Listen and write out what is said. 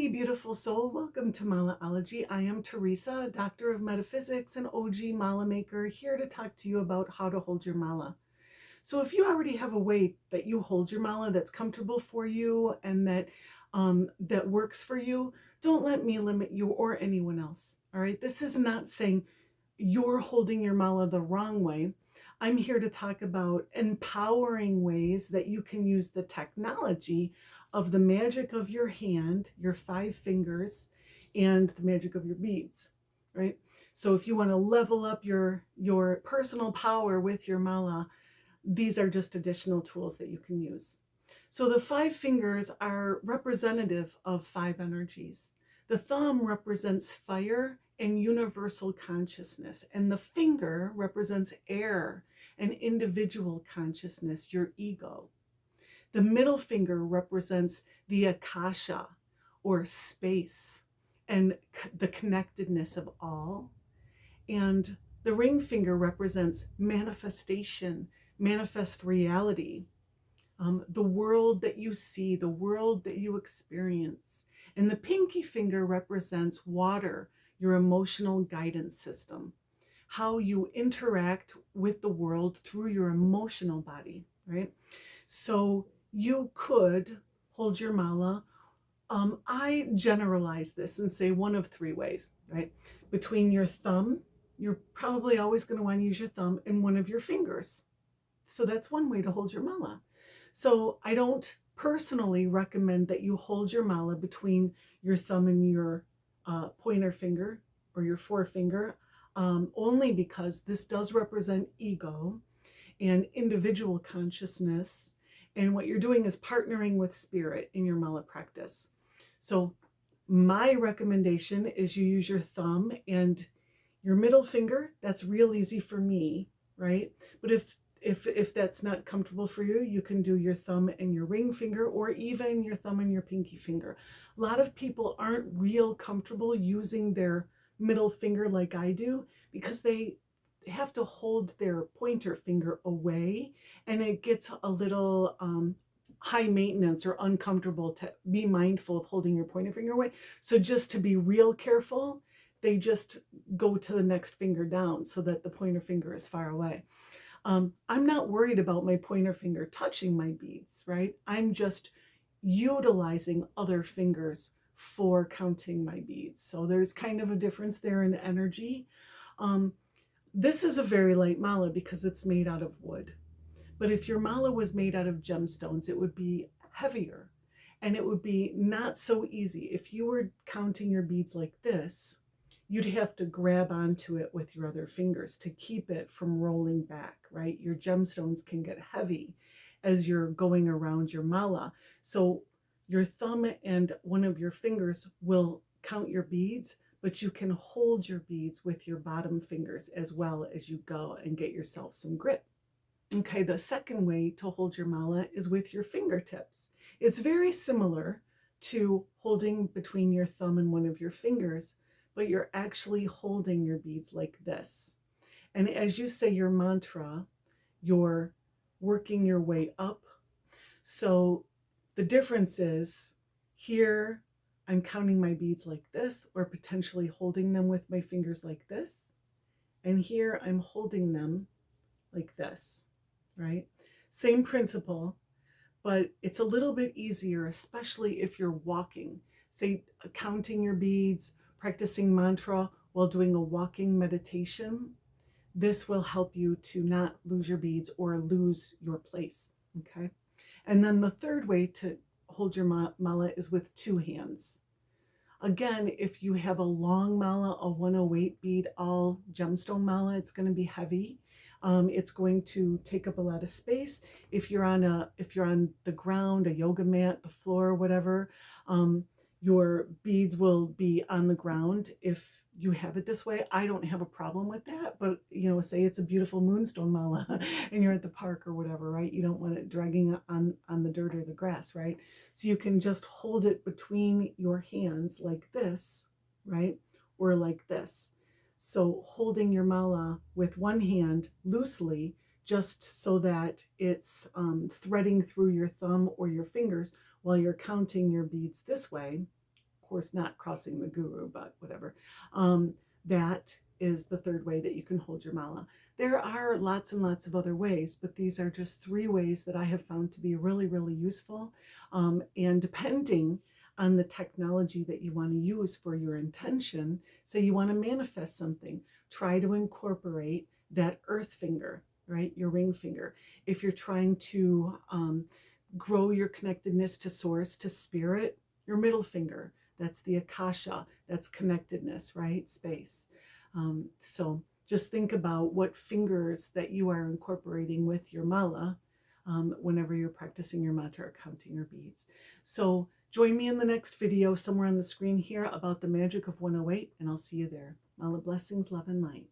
Hi, beautiful soul. Welcome to Malaology. I am Teresa, Doctor of Metaphysics and OG Mala Maker, here to talk to you about how to hold your mala. So if you already have a way that you hold your mala that's comfortable for you and that works for you, don't let me limit you or anyone else. All right. This is not saying you're holding your mala the wrong way. I'm here to talk about empowering ways that you can use the technology of the magic of your hand, your 5 fingers, and the magic of your beads, right? So if you want to level up your personal power with your mala, these are just additional tools that you can use. So the 5 fingers are representative of 5 energies. The thumb represents fire and universal consciousness, and the finger represents air and individual consciousness, your ego. The middle finger represents the akasha, or space, and the connectedness of all. And the ring finger represents manifestation, manifest reality, the world that you see, the world that you experience. And the pinky finger represents water, your emotional guidance system, how you interact with the world through your emotional body, right? So you could hold your mala. I generalize this and say one of 3 ways, right? Between your thumb, you're probably always going to want to use your thumb, and one of your fingers. So that's one way to hold your mala. So I don't personally recommend that you hold your mala between your thumb and your pointer finger or your forefinger, only because this does represent ego and individual consciousness. And what you're doing is partnering with spirit in your mala practice. So my recommendation is you use your thumb and your middle finger. That's real easy for me, right? But if that's not comfortable for you, you can do your thumb and your ring finger, or even your thumb and your pinky finger. A lot of people aren't real comfortable using their middle finger like I do, because they have to hold their pointer finger away, and it gets a little high maintenance or uncomfortable to be mindful of holding your pointer finger away. So just to be real careful, they just go to the next finger down so that the pointer finger is far away. I'm not worried about my pointer finger touching my beads, right? I'm just utilizing other fingers for counting my beads. So there's kind of a difference there in energy. This is a very light mala because it's made out of wood. But if your mala was made out of gemstones, it would be heavier and it would be not so easy. If you were counting your beads like this, you'd have to grab onto it with your other fingers to keep it from rolling back, right? Your gemstones can get heavy as you're going around your mala. So your thumb and one of your fingers will count your beads, but you can hold your beads with your bottom fingers as well as you go and get yourself some grip. Okay, the second way to hold your mala is with your fingertips. It's very similar to holding between your thumb and one of your fingers, but you're actually holding your beads like this. And as you say your mantra, you're working your way up. So the difference is here, I'm counting my beads like this, or potentially holding them with my fingers like this. And here I'm holding them like this, right? Same principle, but it's a little bit easier, especially if you're walking. Say, counting your beads, practicing mantra while doing a walking meditation. This will help you to not lose your beads or lose your place, okay? And then the third way to hold your mala is with 2 hands. Again, if you have a long mala, a 108 bead, all gemstone mala, it's going to be heavy. It's going to take up a lot of space. If you're on the ground, a yoga mat, the floor, whatever, your beads will be on the ground if you have it this way. I don't have a problem with that, but say it's a beautiful moonstone mala and you're at the park or whatever, right? You don't want it dragging on the dirt or the grass, right? So you can just hold it between your hands like this, right? Or like this. So holding your mala with one hand loosely, just so that it's threading through your thumb or your fingers while you're counting your beads this way, course not crossing the guru, but whatever. That is the third way that you can hold your mala. There are lots and lots of other ways, but these are just 3 ways that I have found to be really, really useful. And depending on the technology that you want to use for your intention, say you want to manifest something, try to incorporate that earth finger, right? Your ring finger. If you're trying to grow your connectedness to source, to spirit, your middle finger. That's the akasha. That's connectedness, right? Space. So just think about what fingers that you are incorporating with your mala whenever you're practicing your mantra or counting your beads. So join me in the next video somewhere on the screen here about the magic of 108, and I'll see you there. Mala blessings, love, and light.